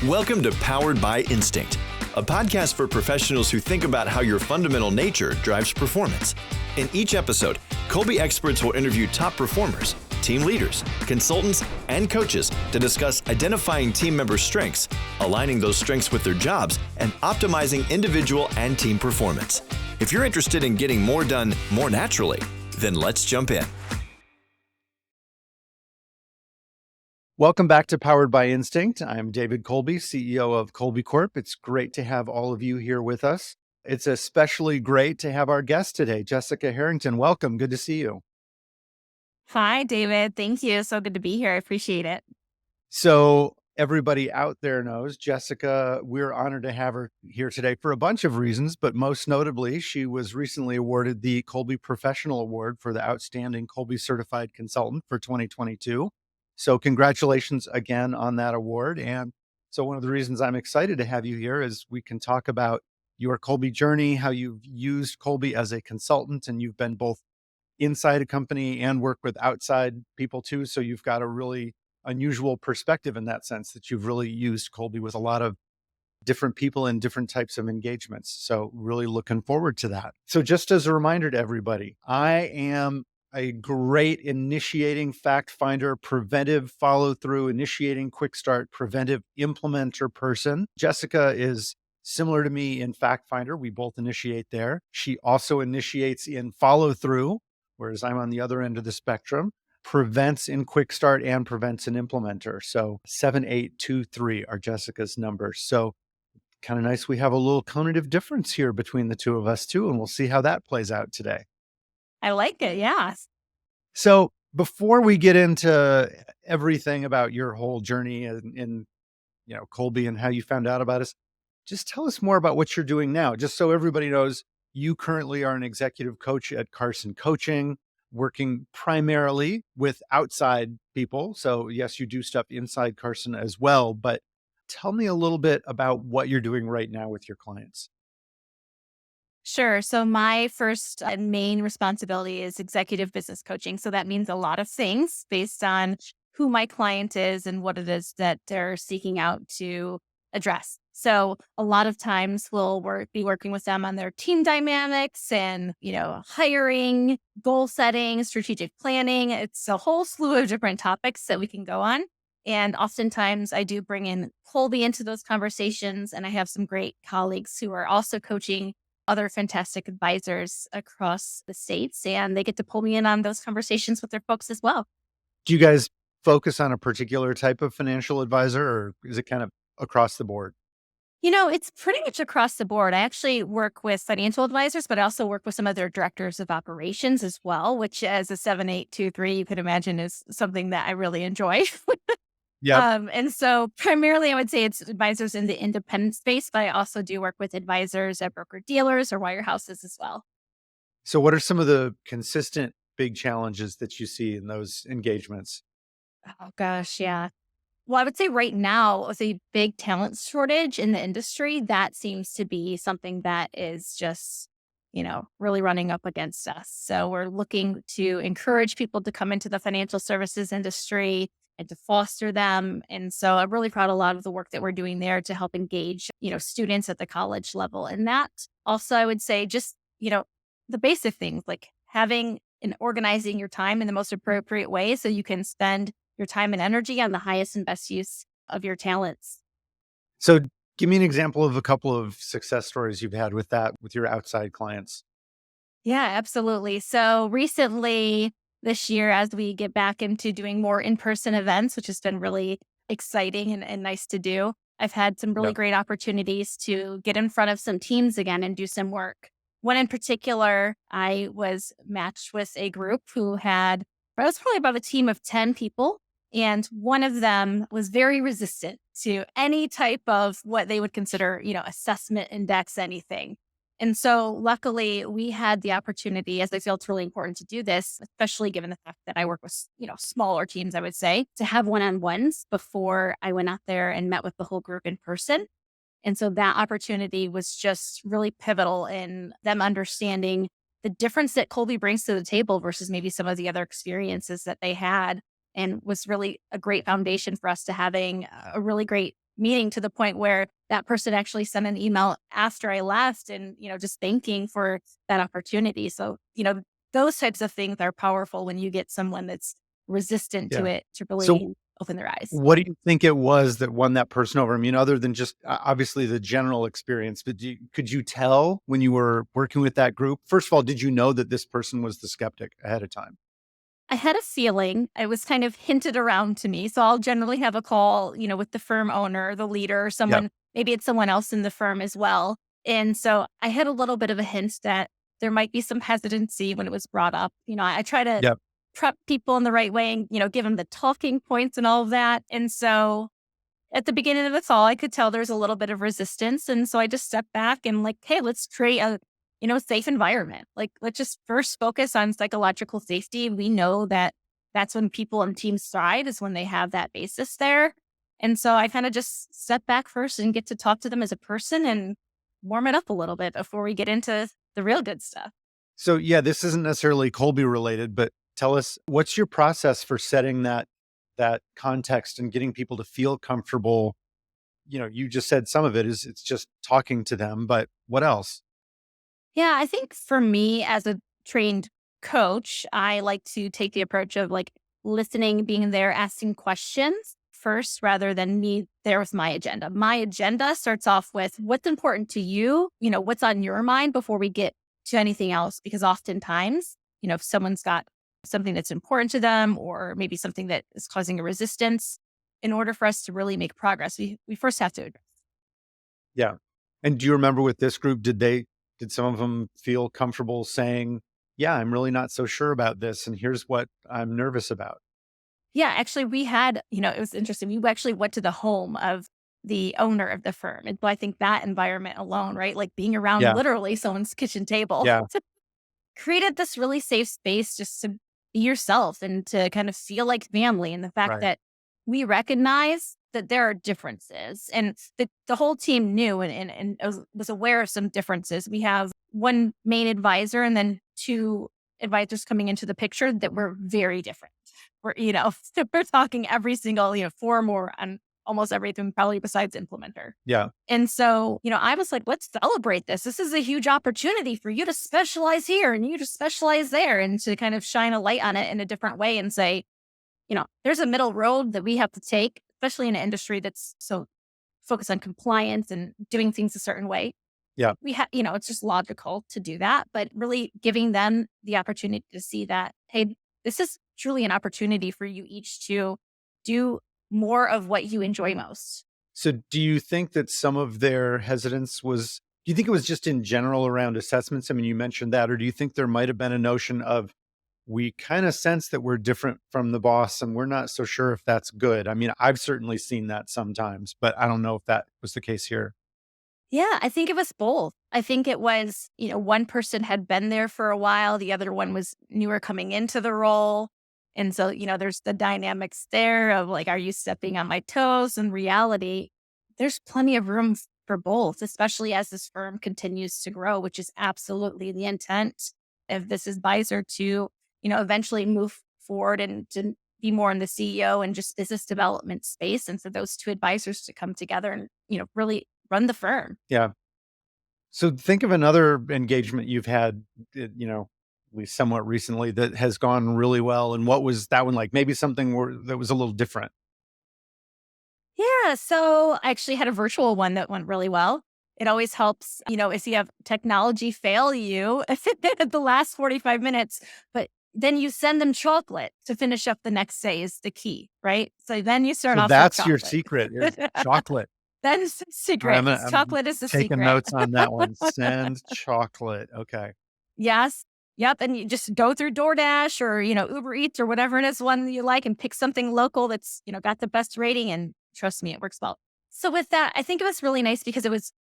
Welcome to Powered by Instinct, a podcast for professionals who think about how your fundamental nature drives performance. In each episode, Colby experts will interview top performers, team leaders, consultants, and coaches to discuss identifying team members' strengths, aligning those strengths with their jobs, and optimizing individual and team performance. If you're interested in getting more done more naturally, then let's jump in. Welcome back to Powered by Instinct. I'm David Colby, CEO of Colby Corp. It's great to have all of you here with us. It's especially great to have our guest today, Jessica Harrington. Welcome. Good to see you. Hi, David. Thank you. So good to be here. I appreciate it. So everybody out there knows Jessica, we're honored to have her here today for a bunch of reasons, but most notably, she was recently awarded the Colby Professional Award for the Outstanding Colby Certified Consultant for 2022. So congratulations again on that award. And so one of the reasons I'm excited to have you here is we can talk about your Colby journey, how you've used Colby as a consultant, and you've been both inside a company and work with outside people too. So you've got a really unusual perspective in that sense that you've really used Colby with a lot of different people and different types of engagements. So really looking forward to that. So just as a reminder to everybody, I am a great initiating fact finder, preventive follow through, initiating quick start, preventive implementer person. Jessica is similar to me in fact finder. We both initiate there. She also initiates in follow through, whereas I'm on the other end of the spectrum, prevents in quick start and prevents an implementer. So 7823 are Jessica's numbers. So kind of nice. We have a little cognitive difference here between the two of us too, and we'll see how that plays out today. I like it. Yeah. So before we get into everything about your whole journey in Colby and how you found out about us, just tell us more about what you're doing now. Just so everybody knows, you currently are an executive coach at Carson Coaching, working primarily with outside people. So yes, you do stuff inside Carson as well, but tell me a little bit about what you're doing right now with your clients. Sure. So my first and main responsibility is executive business coaching. So that means a lot of things based on who my client is and what it is that they're seeking out to address. So a lot of times we'll be working with them on their team dynamics and, hiring, goal setting, strategic planning. It's a whole slew of different topics that we can go on. And oftentimes I do bring in Colby into those conversations, and I have some great colleagues who are also coaching other fantastic advisors across the states, and they get to pull me in on those conversations with their folks as well. Do you guys focus on a particular type of financial advisor, or is it kind of across the board? It's pretty much across the board. I actually work with financial advisors, but I also work with some of their directors of operations as well, which as a 7823, you could imagine is something that I really enjoy. Yeah. And so primarily I would say it's advisors in the independent space, but I also do work with advisors at broker dealers or wirehouses as well. So what are some of the consistent big challenges that you see in those engagements? Oh gosh, yeah. Well, I would say right now with a big talent shortage in the industry, that seems to be something that is just, really running up against us. So we're looking to encourage people to come into the financial services industry and to foster them. And so I'm really proud of a lot of the work that we're doing there to help engage, students at the college level. And that also, I would say just, the basic things like having and organizing your time in the most appropriate way so you can spend your time and energy on the highest and best use of your talents. So give me an example of a couple of success stories you've had with that, with your outside clients. Yeah, absolutely. So recently this year, as we get back into doing more in-person events, which has been really exciting and nice to do, I've had some really great opportunities to get in front of some teams again and do some work. One in particular, I was matched with a group who had, I was probably about a team of 10 people. And one of them was very resistant to any type of what they would consider, assessment index, anything. And so luckily we had the opportunity, as I feel it's really important to do this, especially given the fact that I work with, smaller teams, I would say, to have one-on-ones before I went out there and met with the whole group in person. And so that opportunity was just really pivotal in them understanding the difference that Colby brings to the table versus maybe some of the other experiences that they had, and was really a great foundation for us to having a really great meeting to the point where that person actually sent an email after I left and, just thanking for that opportunity. So, those types of things are powerful when you get someone that's resistant to Yeah. it to really So open their eyes. what do you think it was that won that person over? I mean, other than just obviously the general experience, but could you tell when you were working with that group? First of all, did you know that this person was the skeptic ahead of time? I had a feeling it was kind of hinted around to me. So I'll generally have a call, with the firm owner, the leader, or Yep. someone, maybe it's someone else in the firm as well. And so I had a little bit of a hint that there might be some hesitancy when it was brought up. I try to Yep. prep people in the right way and, give them the talking points and all of that. And so at the beginning of the call, I could tell there's a little bit of resistance. And so I just stepped back and like, hey, let's create a, safe environment. Like, let's just first focus on psychological safety. We know that that's when people and teams thrive is when they have that basis there. And so I kind of just step back first and get to talk to them as a person and warm it up a little bit before we get into the real good stuff. So yeah, this isn't necessarily Colby related, but tell us, what's your process for setting that context and getting people to feel comfortable? You just said some of it is it's just talking to them, but what else? Yeah, I think for me as a trained coach, I like to take the approach of like listening, being there, asking questions first rather than me there with my agenda. My agenda starts off with what's important to you, what's on your mind before we get to anything else. Because oftentimes, if someone's got something that's important to them or maybe something that is causing a resistance, in order for us to really make progress, we first have to address. Yeah. And do you remember with this group, did some of them feel comfortable saying, yeah, I'm really not so sure about this, and here's what I'm nervous about? Yeah, actually, we had, it was interesting. We actually went to the home of the owner of the firm. And so I think that environment alone, right? Like being around Yeah. literally someone's kitchen table Yeah. created this really safe space just to be yourself and to kind of feel like family. And the fact Right. that we recognize that there are differences and the whole team knew and was aware of some differences. We have one main advisor and then two advisors coming into the picture that were very different. We're talking every single, four more on almost everything, probably besides implementer. Yeah. And so, I was like, let's celebrate this. This is a huge opportunity for you to specialize here and you to specialize there and to kind of shine a light on it in a different way and say, there's a middle road that we have to take, especially in an industry that's so focused on compliance and doing things a certain way. Yeah. We have, it's just logical to do that, but really giving them the opportunity to see that, hey, this is truly an opportunity for you each to do more of what you enjoy most. So do you think that some of their hesitance do you think it was just in general around assessments? I mean, you mentioned that, or do you think there might have been a notion of, we kind of sense that we're different from the boss and we're not so sure if that's good? I mean, I've certainly seen that sometimes, but I don't know if that was the case here. Yeah, I think it was both. I think it was, one person had been there for a while, the other one was newer coming into the role. And so, there's the dynamics there of like, are you stepping on my toes? In reality, there's plenty of room for both, especially as this firm continues to grow, which is absolutely the intent of this advisor to, eventually move forward and to be more in the CEO and just business development space. And for those two advisors to come together and, really run the firm. Yeah. So think of another engagement you've had, at least somewhat recently, that has gone really well. And what was that one like? Maybe something that was a little different. Yeah. So I actually had a virtual one that went really well. It always helps, if you have technology fail you at the last 45 minutes, but then you send them chocolate to finish up the next day is the key, right? So then you start So off with that's your chocolate. secret, is chocolate. That is the All right, secret. I'm Chocolate is the taking secret. notes on that one. Send chocolate. Okay. Yes. Yep. And you just go through DoorDash or, Uber Eats or whatever it is, one you like, and pick something local that's, got the best rating. And trust me, it works well. So with that, I think it was really nice because it was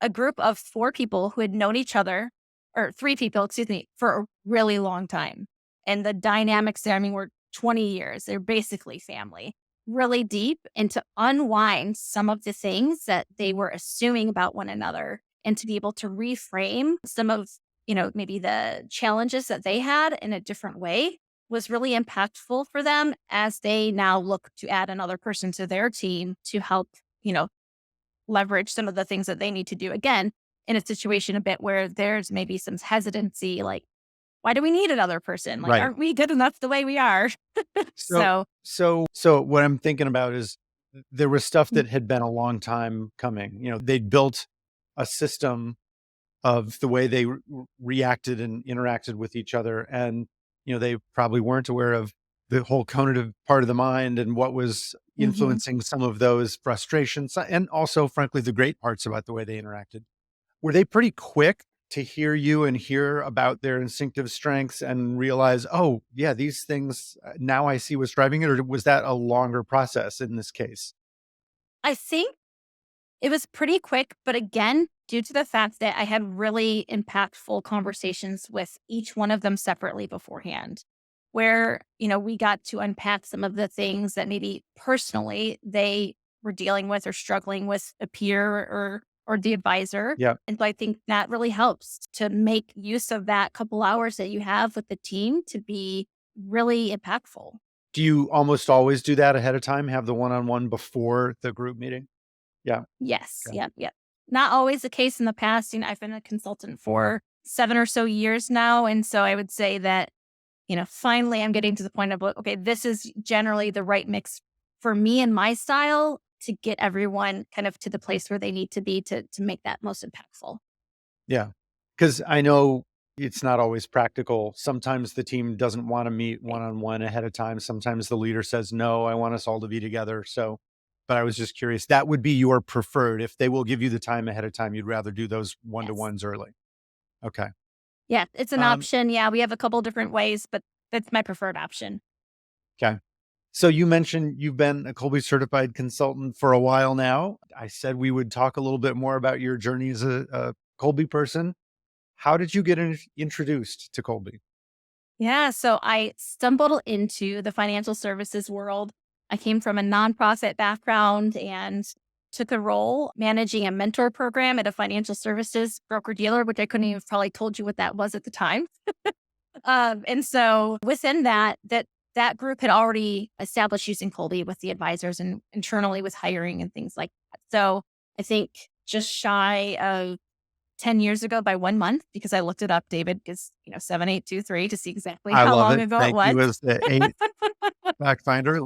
a group of four people who had known each other, or three people, excuse me, for a really long time. And the dynamics there, I mean, we're 20 years. They're basically family, really deep, and to unwind some of the things that they were assuming about one another and to be able to reframe some of, maybe the challenges that they had in a different way was really impactful for them as they now look to add another person to their team to help, leverage some of the things that they need to do. Again, in a situation a bit where there's maybe some hesitancy, like, why do we need another person? Like, Right. aren't we good enough the way we are? So, So, so what I'm thinking about is there was stuff mm, that had been a long time coming. They'd built a system of the way they reacted and interacted with each other. And, they probably weren't aware of the whole cognitive part of the mind and what was mhm. influencing some of those frustrations and also, frankly, the great parts about the way they interacted. Were they pretty quick to hear you and hear about their instinctive strengths and realize, oh, yeah, these things, now I see what's driving it? Or was that a longer process in this case? I think it was pretty quick, but again, due to the fact that I had really impactful conversations with each one of them separately beforehand, where, we got to unpack some of the things that maybe personally they were dealing with or struggling with a peer or the advisor. Yeah. And so I think that really helps to make use of that couple hours that you have with the team to be really impactful. Do you almost always do that ahead of time? Have the one-on-one before the group meeting? Yeah. Yes. Okay. Yep. Yep. Not always the case in the past. I've been a consultant for 7 or so years now. And so I would say that, finally I'm getting to the point of, like, okay, this is generally the right mix for me and my style to get everyone kind of to the place where they need to be to make that most impactful. Yeah. Because I know it's not always practical. Sometimes the team doesn't want to meet Right. one-on-one ahead of time. Sometimes the leader says, no, I want us all to be together. So, but I was just curious, that would be your preferred. If they will give you the time ahead of time, you'd rather do those Yes. one-to-ones early. Okay. Yeah. It's an Um, option. Yeah. We have a couple different ways, but that's my preferred option. okay. So you mentioned you've been a Colby certified consultant for a while now. I said we would talk a little bit more about your journey as a Colby person. How did you get introduced to Colby? Yeah. So I stumbled into the financial services world. I came from a nonprofit background and took a role managing a mentor program at a financial services broker dealer, which I couldn't even have probably told you what that was at the time. And so within that group had already established using Colby with the advisors and internally with hiring and things like that. So I think just shy of 10 years ago by 1 month, because I looked it up, David, is, 7823 to see exactly I how love long it. ago it Thank was. you as the 8th fact finder.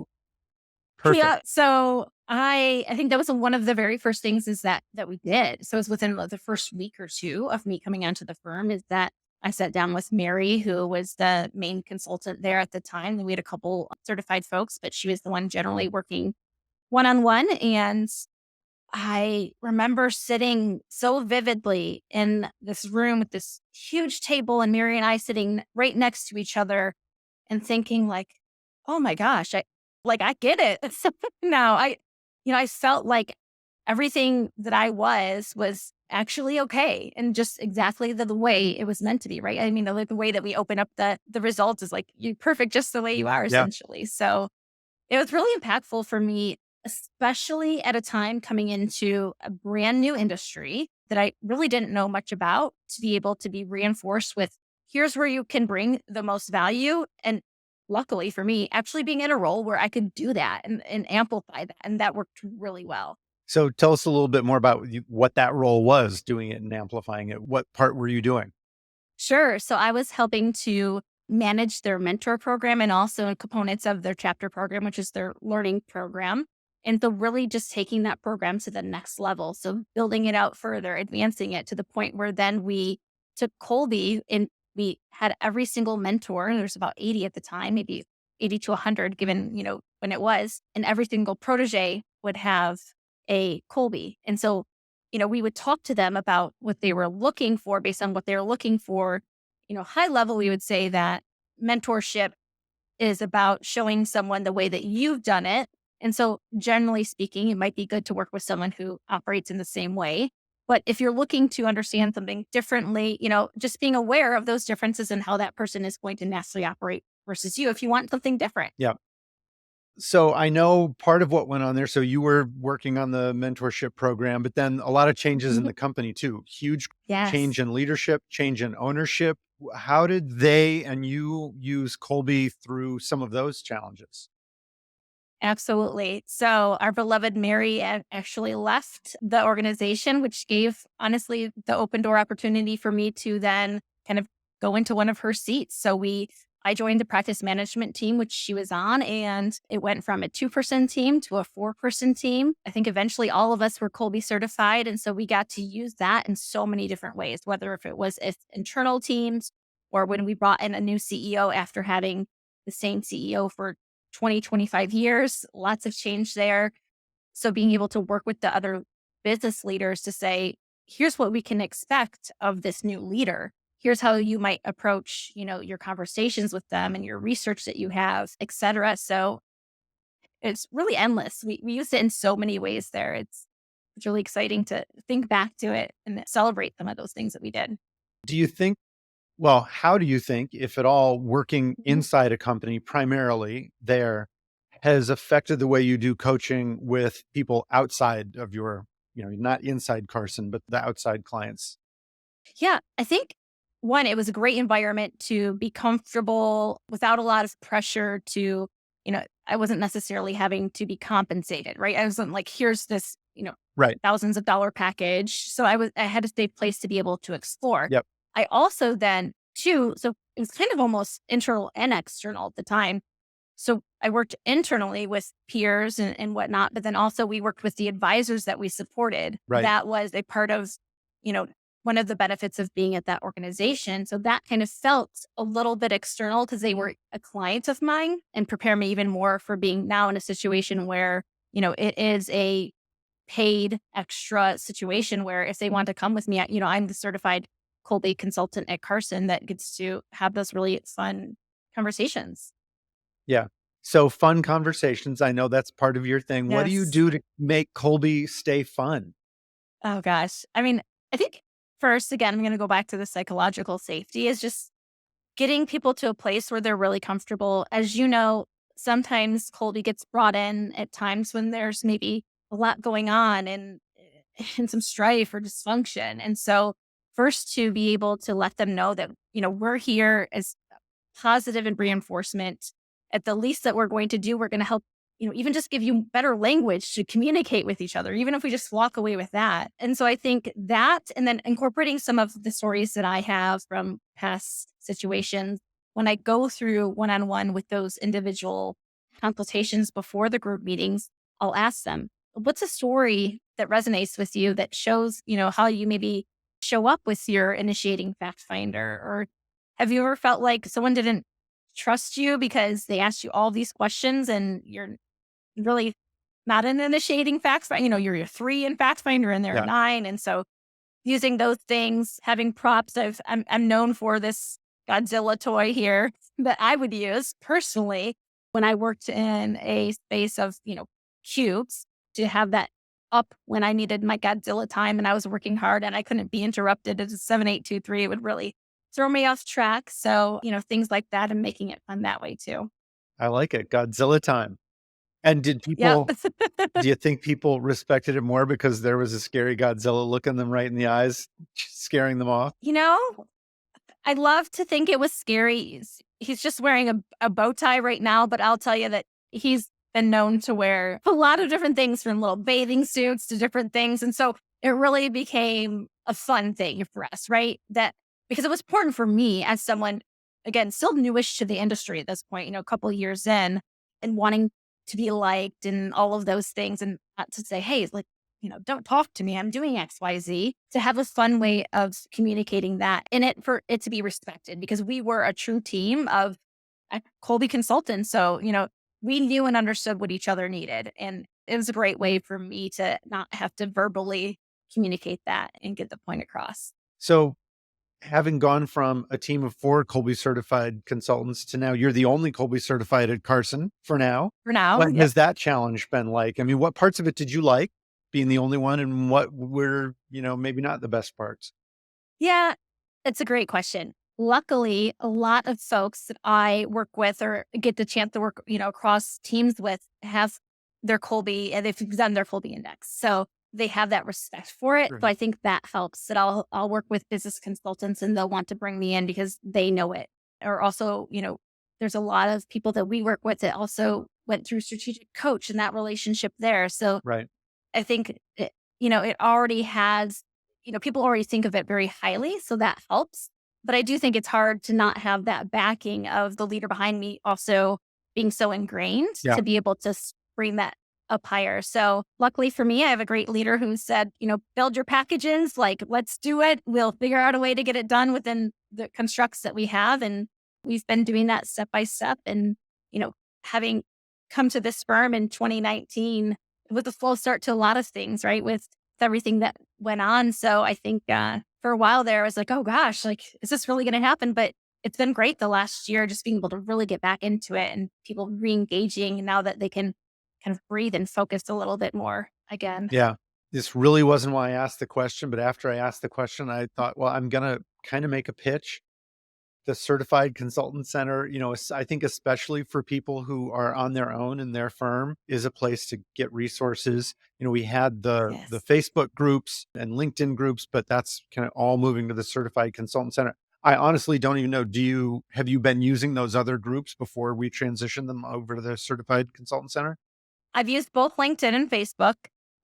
Perfect. Yeah. So I think that was one of the very first things is that we did. So it was within the first week or two of me coming onto the firm is that I sat down with Mary, who was the main consultant there at the time. And we had a couple certified folks, but she was the one generally working one on one. And I remember sitting so vividly in this room with this huge table and Mary and I sitting right next to each other and thinking like, oh my gosh, I get it. So now I felt like everything that I was actually okay and just exactly the way it was meant to be, right? I mean, the way that we open up the results is like you're perfect just the way you are Yeah. essentially. So it was really impactful for me, especially at a time coming into a brand new industry that I really didn't know much about to be able to be reinforced with here's where you can bring the most value. And luckily for me, actually being in a role where I could do that and amplify that. And that worked really well. So tell us a little bit more about what that role was, doing it and amplifying it. What part were you doing? Sure. So I was helping to manage their mentor program and also components of their chapter program, which is their learning program. And so really just taking that program to the next level. So building it out further, advancing it to the point where then we took Colby and we had every single mentor, and there's about 80 at the time, maybe 80 to 100 given, when it was, and every single protege would have a Colby. And so we would talk to them about what they were looking for based on what they were looking for. High level, we would say that mentorship is about showing someone the way that you've done it. And so, generally speaking, it might be good to work with someone who operates in the same way. But if you're looking to understand something differently, just being aware of those differences and how that person is going to naturally operate versus you if you want something different. Yeah. So I know part of what went on there. So you were working on the mentorship program, but then a lot of changes in Mhm. the company too. Huge change Yes. in leadership, change in ownership. How did they and you use Colby through some of those challenges? Absolutely. So our beloved Mary actually left the organization, which gave honestly the open door opportunity for me to then kind of go into one of her seats. I joined the practice management team, which she was on, and it went from a 2-person team to a 4-person team. I think eventually all of us were Colby certified. And so we got to use that in so many different ways, whether if it was internal teams or when we brought in a new CEO after having the same CEO for 20, 25 years, lots of change there. So being able to work with the other business leaders to say, here's what we can expect of this new leader. Here's how you might approach, your conversations with them and your research that you have, et cetera. So it's really endless. We used it in so many ways there. It's really exciting to think back to it and celebrate some of those things that we did. Do you think, well, how do you think, if at all, working Mhm. inside a company primarily there has affected the way you do coaching with people outside of your, not inside Carson, but the outside clients? Yeah, I think one, it was a great environment to be comfortable without a lot of pressure to, I wasn't necessarily having to be compensated, right? I wasn't like, here's this, Right. thousands of dollar package. So I had a safe place to be able to explore. Yep. I also then too, so it was kind of almost internal and external at the time. So I worked internally with peers and whatnot, but then also we worked with the advisors that we supported. Right. That was a part of, you know, one of the benefits of being at that organization. So that kind of felt a little bit external because they were a client of mine and prepare me even more for being now in a situation where, it is a paid extra situation where if they want to come with me, I'm the certified Kolbe consultant at Carson that gets to have those really fun conversations. Yeah. So fun conversations. I know that's part of your thing. What do you Yes. do to make Colby stay fun? Oh gosh. I mean, I think first, again, I'm going to go back to the psychological safety is just getting people to a place where they're really comfortable. As you know, sometimes Colby gets brought in at times when there's maybe a lot going on and some strife or dysfunction. And so first to be able to let them know that, we're here as positive and reinforcement. At the least that we're going to do, we're going to help, even just give you better language to communicate with each other, even if we just walk away with that. And so I think that, and then incorporating some of the stories that I have from past situations, when I go through one-on-one with those individual consultations before the group meetings, I'll ask them, what's a story that resonates with you that shows, how you maybe show up with your initiating fact finder? Or have you ever felt like someone didn't trust you because they asked you all these questions and you're really not an initiating fact finder? You're a 3 in fact finder and they're a Yeah. 9. And so using those things, having props, I'm known for this Godzilla toy here that I would use personally when I worked in a space of, cubes to have that up when I needed my Godzilla time and I was working hard and I couldn't be interrupted at a 7823. It would really throw me off track. So, things like that and making it fun that way too. I like it. Godzilla time. And Yep. do you think people respected it more because there was a scary Godzilla looking them right in the eyes, scaring them off? I love to think it was scary. He's just wearing a bow tie right now, but I'll tell you that he's been known to wear a lot of different things from little bathing suits to different things. And so it really became a fun thing for us, right? That because it was important for me as someone, again, still newish to the industry at this point, a couple of years in and wanting to be liked and all of those things and not to say, hey, like, don't talk to me. I'm doing XYZ to have a fun way of communicating that in it for it to be respected because we were a true team of Colby consultants. So, we knew and understood what each other needed. And it was a great way for me to not have to verbally communicate that and get the point across. So, having gone from a team of 4 Colby certified consultants to now you're the only Colby certified at Carson for now. For now, What yep. has that challenge been like? I mean, what parts of it did you like being the only one and what were, maybe not the best parts? Yeah, it's a great question. Luckily, a lot of folks that I work with or get the chance to work, across teams with have their Colby and they've done their Colby index. So they have that respect for it. So Right. I think that helps that I'll work with business consultants and they'll want to bring me in because they know it. Or also, there's a lot of people that we work with that also went through strategic coach and that relationship there. So Right. I think, it already has, people already think of it very highly. So that helps. But I do think it's hard to not have that backing of the leader behind me also being so ingrained Yeah. to be able to bring that up higher. So luckily for me, I have a great leader who said, build your packages, like, let's do it. We'll figure out a way to get it done within the constructs that we have. And we've been doing that step by step. And, having come to this firm in 2019 with a slow start to a lot of things, right? With everything that went on. So I think for a while there, I was like, oh gosh, like, is this really going to happen? But it's been great the last year, just being able to really get back into it and people re-engaging now that they can kind of breathe and focus a little bit more again. Yeah. This really wasn't why I asked the question, but after I asked the question, I thought, well, I'm going to kind of make a pitch. The Certified Consultant Center, I think especially for people who are on their own in their firm is a place to get resources. We had the Yes. Facebook groups and LinkedIn groups, but that's kind of all moving to the Certified Consultant Center. I honestly don't even know. Have you been using those other groups before we transition them over to the Certified Consultant Center? I've used both LinkedIn and Facebook.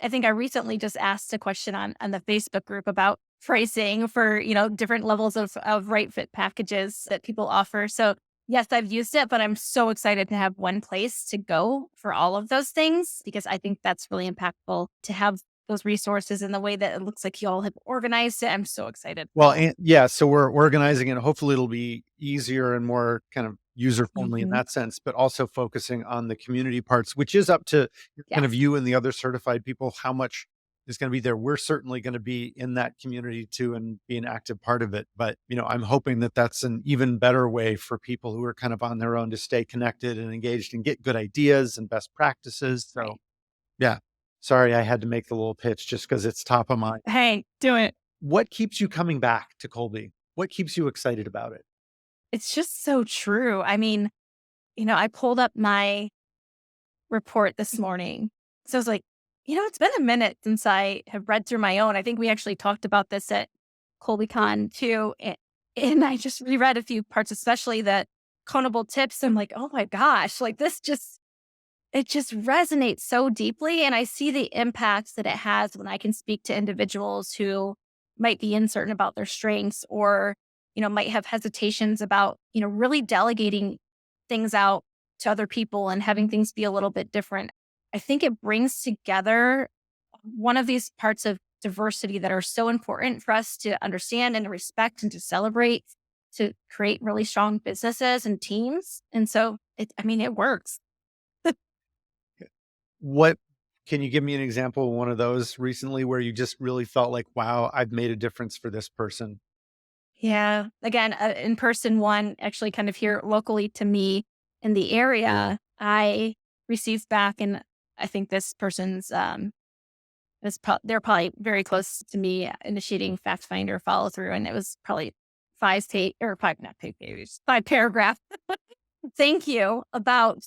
I think I recently just asked a question on the Facebook group about pricing for, different levels of right fit packages that people offer. So yes, I've used it, but I'm so excited to have one place to go for all of those things because I think that's really impactful to have those resources in the way that it looks like you all have organized it. I'm so excited. Well, and yeah, so we're organizing it. Hopefully it'll be easier and more kind of user friendly in Mhm. that sense, but also focusing on the community parts, which is up to kind of Yes. you and the other certified people, how much is going to be there. We're certainly going to be in that community too and be an active part of it. But, I'm hoping that that's an even better way for people who are kind of on their own to stay connected and engaged and get good ideas and best practices. So, Right. yeah, sorry, I had to make the little pitch just because it's top of mind. Hey, do it. What keeps you coming back to Colby? What keeps you excited about it? It's just so true. I mean, I pulled up my report this morning. So I was like, it's been a minute since I have read through my own. I think we actually talked about this at ColbyCon too. And I just reread a few parts, especially the conable tips. I'm like, oh my gosh, like it just resonates so deeply. And I see the impacts that it has when I can speak to individuals who might be uncertain about their strengths or, might have hesitations about, really delegating things out to other people and having things be a little bit different. I think it brings together one of these parts of diversity that are so important for us to understand and to respect and to celebrate to create really strong businesses and teams. And so it works. What can you give me an example of one of those recently where you just really felt like, wow, I've made a difference for this person? Yeah. Again, in person one, actually kind of here locally to me in the area, I received back, and I think this person's, they're probably very close to me initiating fact finder follow through. And it was probably not pages, 5 paragraph. Thank you about,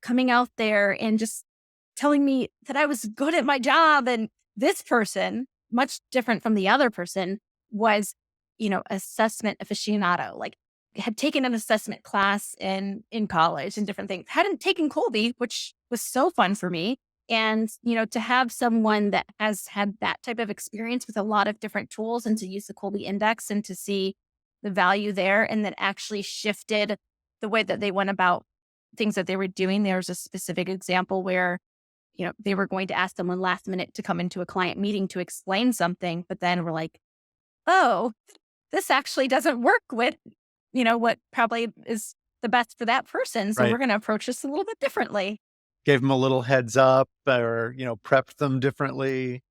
coming out there and just telling me that I was good at my job. And this person, much different from the other person, was, assessment aficionado, like had taken an assessment class in college and different things. Hadn't taken Colby, which was so fun for me. And, to have someone that has had that type of experience with a lot of different tools and to use the Colby index and to see the value there and that actually shifted the way that they went about things that they were doing. There was a specific example where, they were going to ask someone last minute to come into a client meeting to explain something, but then we're like, oh, this actually doesn't work with, what probably is the best for that person. So Right. we're going to approach this a little bit differently. Gave them a little heads up or, prepped them differently.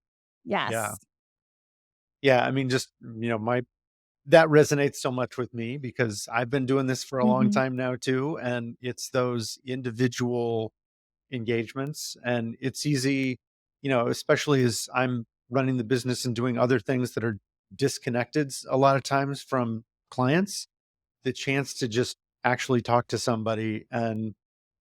Yeah. Yes. Yeah. I mean, just, that resonates so much with me because I've been doing this for a long Hmm. time now too. And it's those individual engagements. And it's easy, especially as I'm running the business and doing other things that are disconnected a lot of times from clients, the chance to just actually talk to somebody and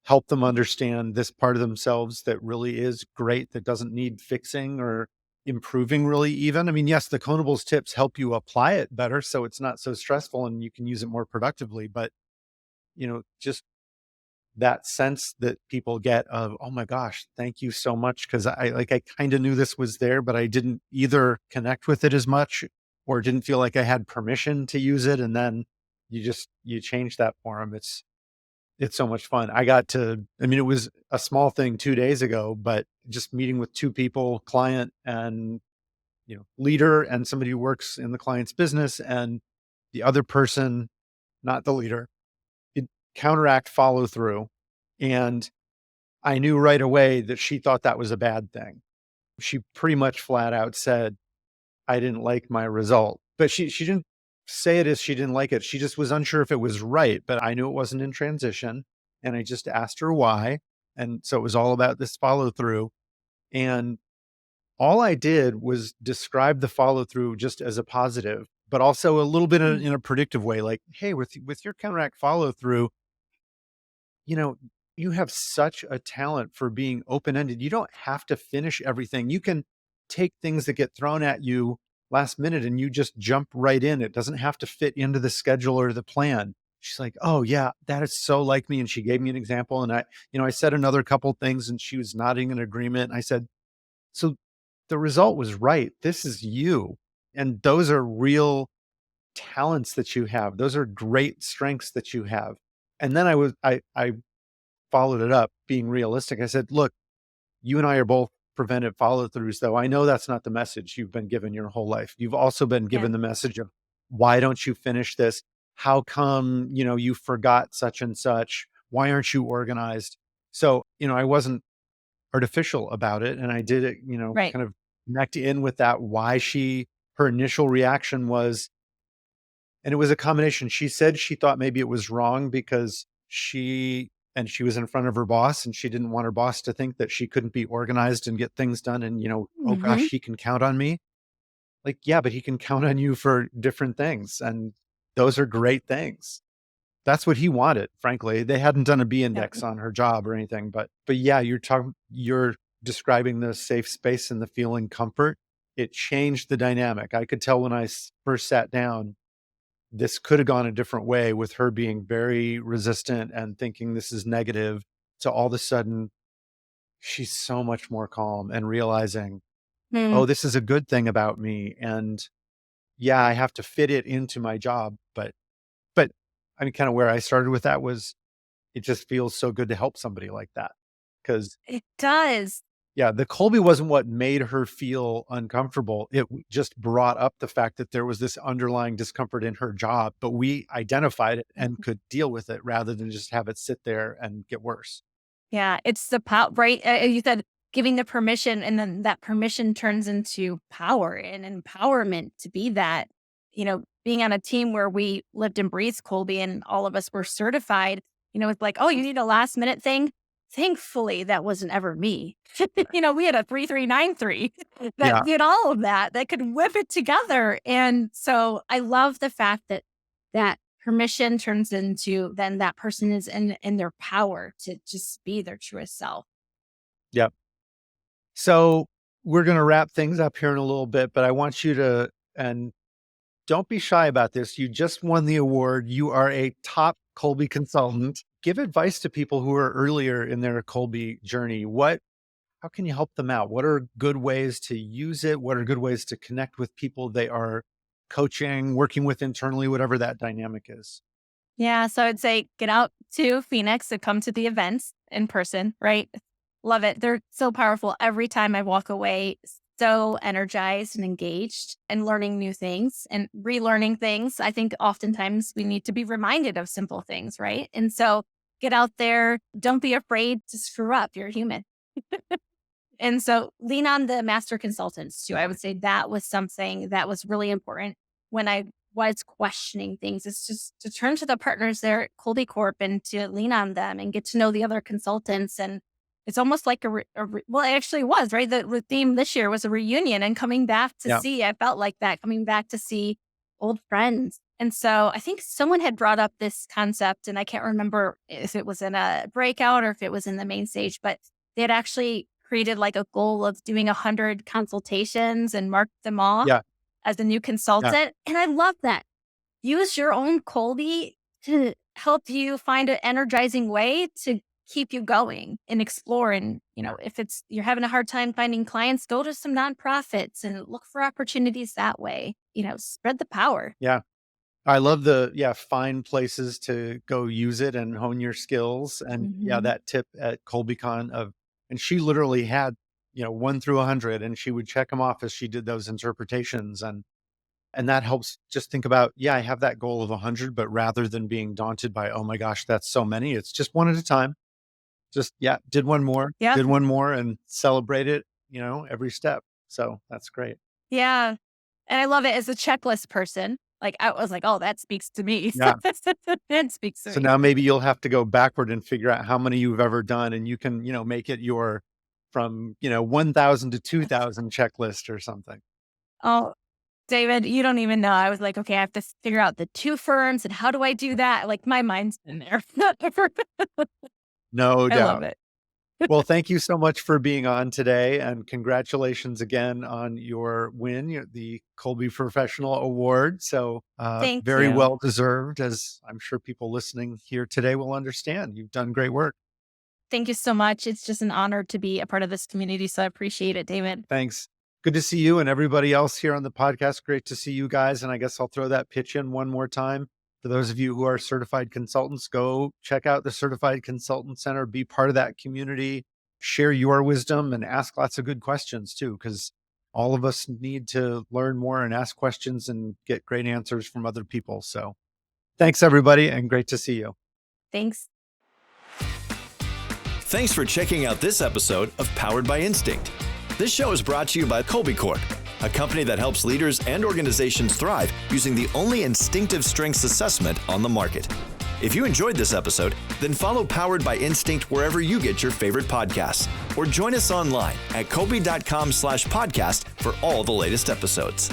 help them understand this part of themselves that really is great, that doesn't need fixing or improving really even. I mean, yes, the Conables tips help you apply it better so it's not so stressful and you can use it more productively. But just that sense that people get of, oh my gosh, thank you so much. Cause I kind of knew this was there, but I didn't either connect with it as much or didn't feel like I had permission to use it. And then you change that for them. It's so much fun. It was a small thing 2 days ago, but just meeting with two people, client and, leader and somebody who works in the client's business and the other person, not the leader, it counteract follow through. And I knew right away that she thought that was a bad thing. She pretty much flat out said, I didn't like my result, but she didn't say it as she didn't like it. She just was unsure if it was right, but I knew it wasn't in transition. And I just asked her why. And so it was all about this follow through. And all I did was describe the follow through just as a positive, but also a little bit in a predictive way. Like, hey, with your counteract follow through, you know, you have such a talent for being open ended. You don't have to finish everything. You can take things that get thrown at you last minute and you just jump right in. It doesn't have to fit into the schedule or the plan. She's like, oh yeah, that is so like me. And she gave me an example. And I said another couple things and she was nodding in agreement. I said, so the result was right. This is you. And those are real talents that you have. Those are great strengths that you have. And then I followed it up being realistic. I said, look, you and I are both preventive follow throughs, though. I know that's not the message you've been given your whole life. You've also been given the message of why don't you finish this? How come, you forgot such and such? Why aren't you organized? So, I wasn't artificial about it. And I did it, Right. kind of connect in with that, her initial reaction was, and it was a combination. She said she thought maybe it was wrong because she was in front of her boss and she didn't want her boss to think that she couldn't be organized and get things done. And, oh Mm-hmm. gosh, he can count on me. Like, yeah, but he can count on you for different things. And those are great things. That's what he wanted, frankly. They hadn't done a B Yep. index on her job or anything, but yeah, you're describing the safe space and the feeling comfort. It changed the dynamic. I could tell when I first sat down, this could have gone a different way with her being very resistant and thinking this is negative, to all of a sudden she's so much more calm and realizing, Mm. oh, this is a good thing about me. And yeah, I have to fit it into my job. But I mean, kind of where I started with that was it just feels so good to help somebody like that. Cause It does. yeah, the Colby wasn't what made her feel uncomfortable. It just brought up the fact that there was this underlying discomfort in her job, but we identified it and could deal with it rather than just have it sit there and get worse. Yeah, it's the power, right? You said giving the permission, and then that permission turns into power and empowerment to be that. Being on a team where we lived and breathed Colby, and all of us were certified. It's like, oh, you need a last minute thing. Thankfully, that wasn't ever me. We had a 3393 that Yeah. did all of that. That could whip it together, and so I love the fact that permission turns into then that person is in their power to just be their truest self. Yep. So we're going to wrap things up here in a little bit, but I want you to, and don't be shy about this. You just won the award. You are a top Colby consultant. Give advice to people who are earlier in their Colby journey. How can you help them out? What are good ways to use it? What are good ways to connect with people they are coaching, working with internally, whatever that dynamic is? Yeah, so I'd say get out to Phoenix and come to the events in person, right? Love it. They're so powerful. Every time I walk away, so energized and engaged and learning new things and relearning things. I think oftentimes we need to be reminded of simple things, right? And so get out there. Don't be afraid to screw up. You're human. And so lean on the master consultants too. I would say that was something that was really important when I was questioning things. It's just to turn to the partners there at Colby Corp and to lean on them and get to know the other consultants. And it's almost like well, it actually was, right? The theme this year was a reunion and coming back to Yeah. see, I felt like that, coming back to see old friends. And so I think someone had brought up this concept, and I can't remember if it was in a breakout or if it was in the main stage, but they had actually created like a goal of doing 100 consultations and marked them off Yeah. as a new Yeah. consultant. And I love that. Use your own Colby to help you find an energizing way to keep you going and explore. And, if you're having a hard time finding clients, go to some nonprofits and look for opportunities that way. Spread the power. Yeah. I love find places to go use it and hone your skills. And that tip at KolbeCon and she literally had, 1 through 100, and she would check them off as she did those interpretations. And that helps just think about, I have that goal of 100, but rather than being daunted by, oh my gosh, that's so many, it's just one at a time. Just, did one more, did one more, and celebrate it, every step. So that's great. Yeah. And I love it as a checklist person. Like, I was like, oh, that speaks to me. Yeah. That speaks to me. So now maybe you'll have to go backward and figure out how many you've ever done, and you can, make it your from, 1,000 to 2,000 checklist or something. Oh, David, you don't even know. I was like, okay, I have to figure out the 2 firms and how do I do that? Like, my mind's been there. No doubt. I love it. Well, thank you so much for being on today, and congratulations again on your win, the Colby Professional Award. So very well deserved, as I'm sure people listening here today will understand. You've done great work. Thank you so much. It's just an honor to be a part of this community. So I appreciate it, David. Thanks. Good to see you and everybody else here on the podcast. Great to see you guys. And I guess I'll throw that pitch in one more time. For those of you who are certified consultants, go check out the Certified Consultant Center, be part of that community, share your wisdom, and ask lots of good questions too, because all of us need to learn more and ask questions and get great answers from other people. So thanks, everybody, and great to see you. Thanks. Thanks for checking out this episode of Powered by Instinct. This show is brought to you by Colby Corp, a company that helps leaders and organizations thrive using the only instinctive strengths assessment on the market. If you enjoyed this episode, then follow Powered by Instinct wherever you get your favorite podcasts, or join us online at kolbe.com/podcast for all the latest episodes.